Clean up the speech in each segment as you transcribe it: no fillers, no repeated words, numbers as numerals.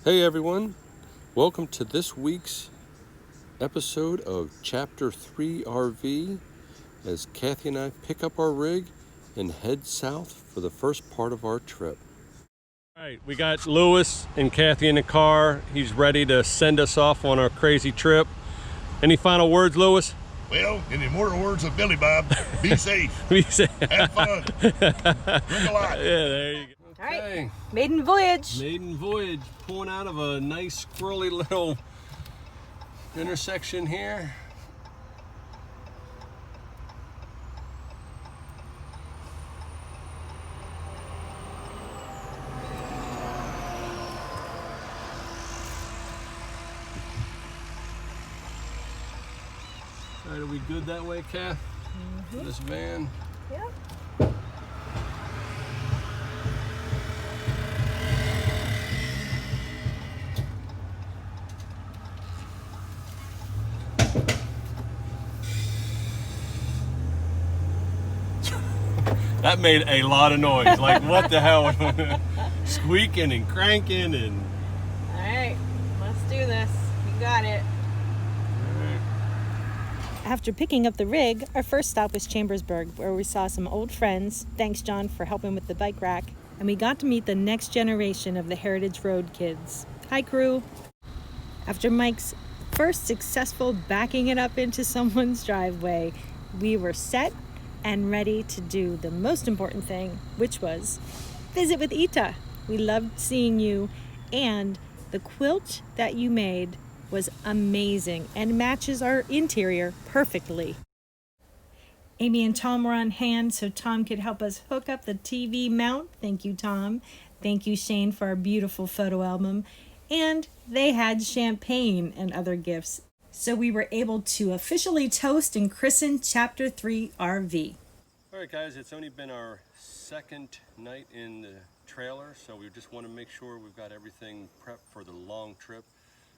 Hey everyone, welcome to this week's episode of Chapter 3 RV as Kathy and I pick up our rig and head south for the first part of our trip. All right, we got Lewis and Kathy in the car. He's ready to send us off on our crazy trip. Any final words, Lewis? Well, in the immortal words of Billy Bob, be safe. Be safe. Have fun. Drink a lot. Yeah, there you go. All right, Okay. maiden voyage. Maiden voyage, pulling out of a nice squirrely little intersection here. All right, are we good that way, Kath? Mm-hmm. This van? Yep. That made a lot of noise. Like, what the hell? Squeaking and cranking and... All right, let's do this. You got it. After picking up the rig, our first stop was Chambersburg, where we saw some old friends. Thanks, John, for helping with the bike rack. And we got to meet the next generation of the Heritage Road kids. Hi, crew. After Mike's first successful backing it up into someone's driveway, we were set and ready to do the most important thing, which was visit with Ita. We loved seeing you, and the quilt that you made was amazing and matches our interior perfectly. Amy and Tom were on hand so Tom could help us hook up the TV mount. Thank you, Tom. Thank you, Shane, for our beautiful photo album. And they had champagne and other gifts. So we were able to officially toast and christen Chapter 3 RV. All right, guys, it's only been our second night in the trailer, so we just want to make sure we've got everything prepped for the long trip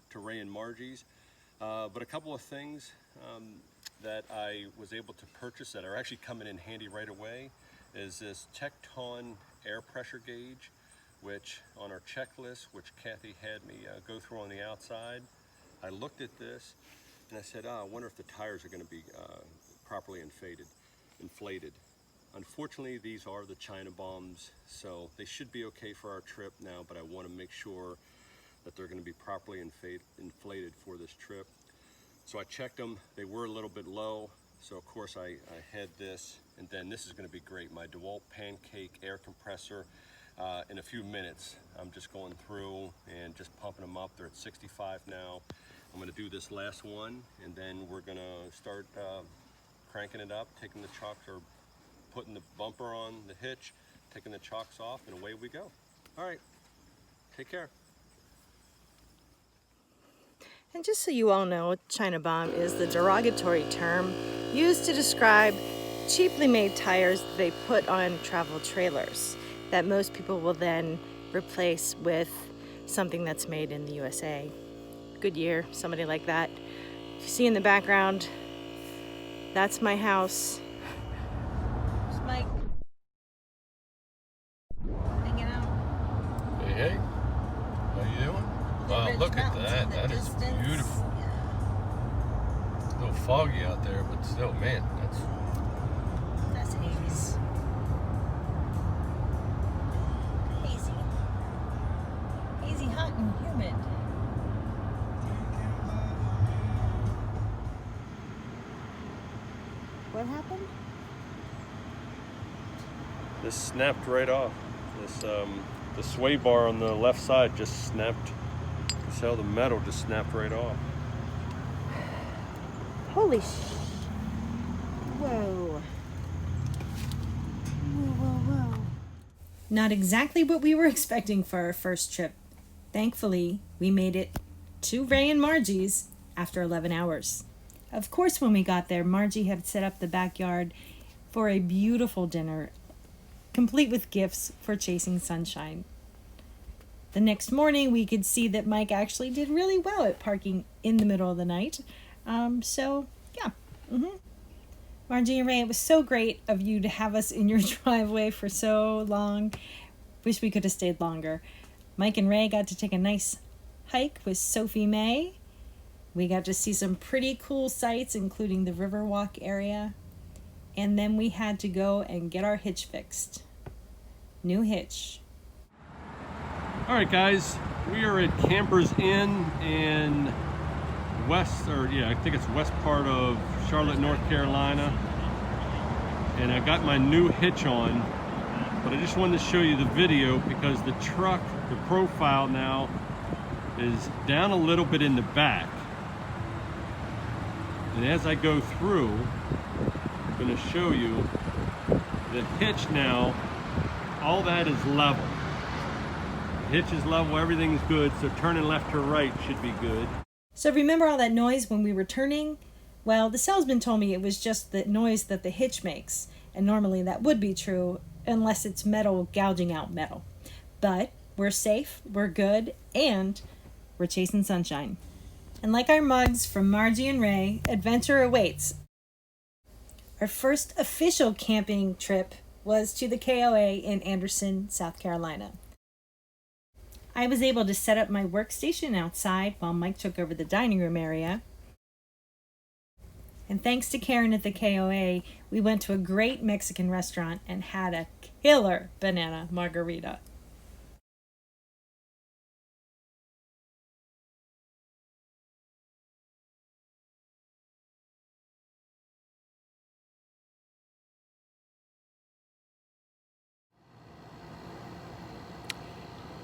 to Ray and Margie's. But a couple of things that I was able to purchase that are actually coming in handy right away is this Tecton air pressure gauge, which on our checklist, which Kathy had me go through on the outside. I looked at this and I said, I wonder if the tires are going to be properly inflated. Unfortunately, these are the China bombs, so they should be okay for our trip now, but I want to make sure that they're going to be properly inflated for this trip. So I checked them. They were a little bit low, so of course I had this, and then this is going to be great, my DeWalt Pancake air compressor. In a few minutes, I'm just going through and just pumping them up. They're at 65 now. I'm going to do this last one, and then we're going to start cranking it up, taking the chocks, or putting the bumper on the hitch, taking the chocks off, and away we go. All right, take care. And just so you all know, China bomb is the derogatory term used to describe cheaply made tires they put on travel trailers that most people will then replace with something that's made in the USA. Goodyear, somebody like that. If you see in the background, that's my house. There's Mike. Hanging out. Hey, hey, how you doing? Wow, look at that. That is beautiful. Yeah. It's a little foggy out there, but still, man, That's haze. Hazy. Hazy, hot, and humid. What happened? this snapped right off. This the sway bar on the left side just snapped. You see how the metal just snapped right off. Holy Whoa. Whoa. Not exactly what we were expecting for our first trip. Thankfully, we made it to Ray and Margie's after 11 hours. Of course, when we got there, Margie had set up the backyard for a beautiful dinner, complete with gifts for chasing sunshine. The next morning, we could see that Mike actually did really well at parking in the middle of the night. Margie and Ray, it was so great of you to have us in your driveway for so long. Wish we could have stayed longer. Mike and Ray got to take a nice hike with Sophie May. We got to see some pretty cool sights, including the Riverwalk area. And then we had to go and get our hitch fixed. New hitch. All right, guys, we are at Campers Inn in I think it's west part of Charlotte, North Carolina. And I got my new hitch on, but I just wanted to show you the video because the truck, the profile now is down a little bit in the back. And as I go through, I'm going to show you the hitch now. All that is level. The hitch is level, everything's good, so turning left to right should be good. So remember all that noise when we were turning? Well, the salesman told me it was just the noise that the hitch makes, and normally that would be true unless it's metal gouging out metal. But we're safe, we're good, and we're chasing sunshine. And like our mugs from Margie and Ray, adventure awaits. Our first official camping trip was to the KOA in Anderson, South Carolina. I was able to set up my workstation outside while Mike took over the dining room area. And thanks to Karen at the KOA, we went to a great Mexican restaurant and had a killer banana margarita.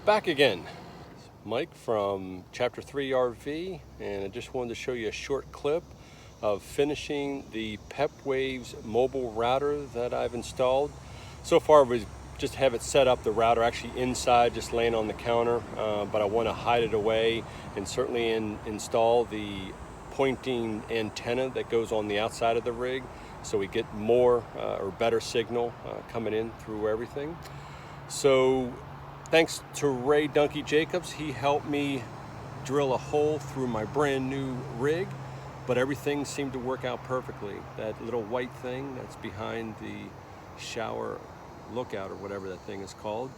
Back again. Mike from Chapter 3 RV, and I just wanted to show you a short clip of finishing the PepWaves mobile router that I've installed. So far we just have it set up, the router actually inside, just laying on the counter, but I want to hide it away and certainly install the pointing antenna that goes on the outside of the rig so we get more or better signal coming in through everything. So thanks to Ray Dunkey Jacobs, he helped me drill a hole through my brand new rig, but everything seemed to work out perfectly. That little white thing that's behind the shower lookout, or whatever that thing is called,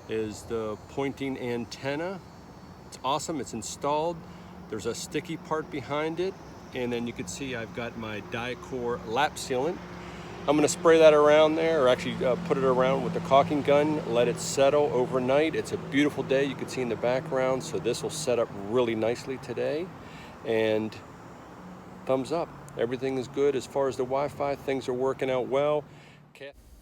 is the pointing antenna. It's awesome, it's installed. There's a sticky part behind it, and then you can see I've got my Diacor lap sealant. I'm gonna spray that around there, or actually put it around with the caulking gun, let it settle overnight. It's a beautiful day, you can see in the background, so this will set up really nicely today. And thumbs up, everything is good as far as the Wi-Fi, things are working out well.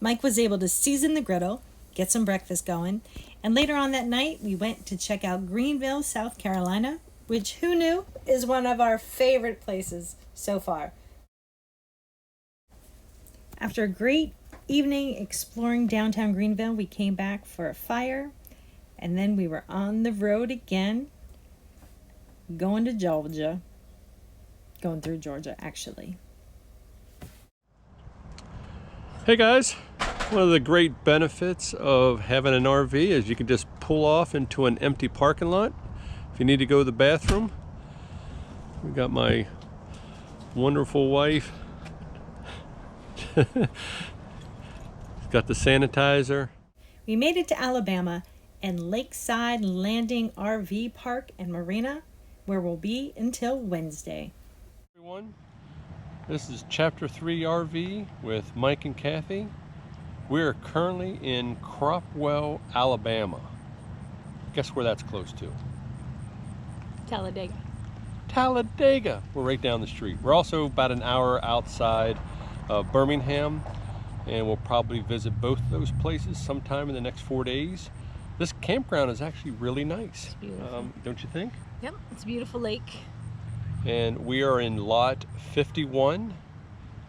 Mike was able to season the griddle, get some breakfast going, and later on that night we went to check out Greenville, South Carolina, which who knew is one of our favorite places so far. After a great evening exploring downtown Greenville, we came back for a fire, and then we were on the road again, going to Georgia. Going through Georgia, actually. Hey guys, one of the great benefits of having an RV is you can just pull off into an empty parking lot if you need to go to the bathroom. We got my wonderful wife. Got the sanitizer. We made it to Alabama and Lakeside Landing RV Park and Marina, where we'll be until Wednesday. Everyone, this is Chapter 3 RV with Mike and Kathy. We're currently in Cropwell, Alabama. Guess where that's close to? Talladega. Talladega. We're right down the street. We're also about an hour outside of Birmingham, and we'll probably visit both of those places sometime in the next 4 days. This campground is actually really nice. Don't you think? Yep, it's a beautiful lake. And we are in lot 51.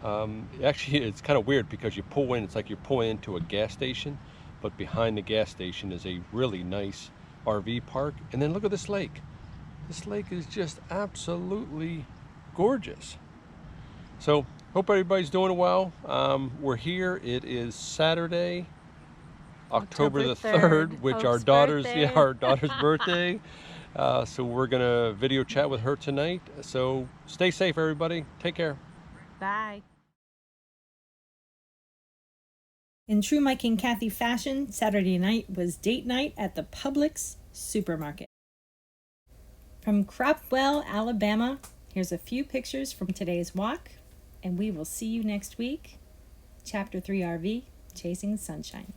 Actually, it's kind of weird because you pull in, it's like you're pulling into a gas station, but behind the gas station is a really nice RV park. And then look at this lake. This lake is just absolutely gorgeous. So hope everybody's doing well. We're here. It is Saturday, October the 3rd, which our daughter's birthday. So we're gonna video chat with her tonight. So stay safe, everybody. Take care. Bye. In true Mike and Kathy fashion, Saturday night was date night at the Publix supermarket. From Cropwell, Alabama, here's a few pictures from today's walk, and we will see you next week. Chapter 3 RV, Chasing Sunshine.